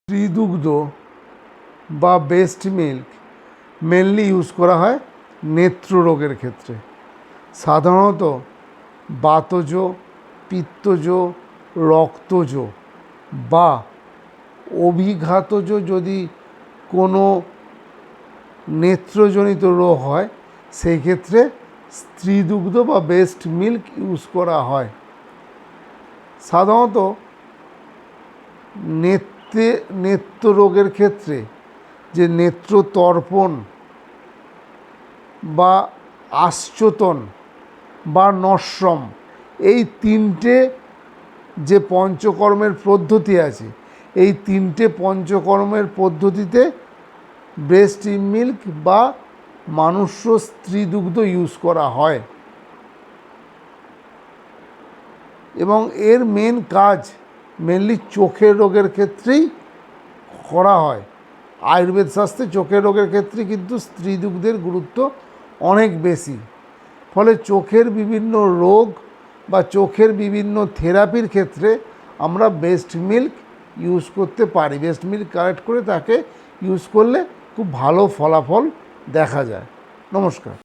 স্ত্রীদুগ্ধ বা breast milk mainly use করা হয় নেত্র রোগের ক্ষেত্রে। সাধারণত বাতজ, পিত্তজ, রক্তজ বা অভিঘাতজ যদি কোনো নেত্রজনিত রোগ হয় সেই ক্ষেত্রে স্ত্রীদুগ্ধ বা ব্রেস্ট মিল্ক ইউজ করা হয়। সাধারণত নেত্র রোগের ক্ষেত্রে যে নেত্রতর্পণ বা আশ্চোতন বা নস্যম, এই তিনটে যে পঞ্চকর্মের পদ্ধতি আছে, এই তিনটে পঞ্চকর্মের পদ্ধতিতে ব্রেস্ট মিল্ক বা মানুষ্য স্ত্রীদুগ্ধ ইউজ করা হয় এবং এর মেন কাজ মেনলি চোখের রোগের ক্ষেত্রেই করা হয়। আয়ুর্বেদ শাস্ত্রে চোখের রোগের ক্ষেত্রে কিন্তু স্ত্রীদুগ্ধের গুরুত্ব অনেক বেশি। ফলে চোখের বিভিন্ন রোগ বা চোখের বিভিন্ন থেরাপির ক্ষেত্রে আমরা ব্রেস্ট মিল্ক ইউজ করতে পারি। ব্রেস্ট মিল্ক কালেক্ট করে তাকে ইউজ করলে খুব ভালো ফলাফল দেখা যায়। নমস্কার।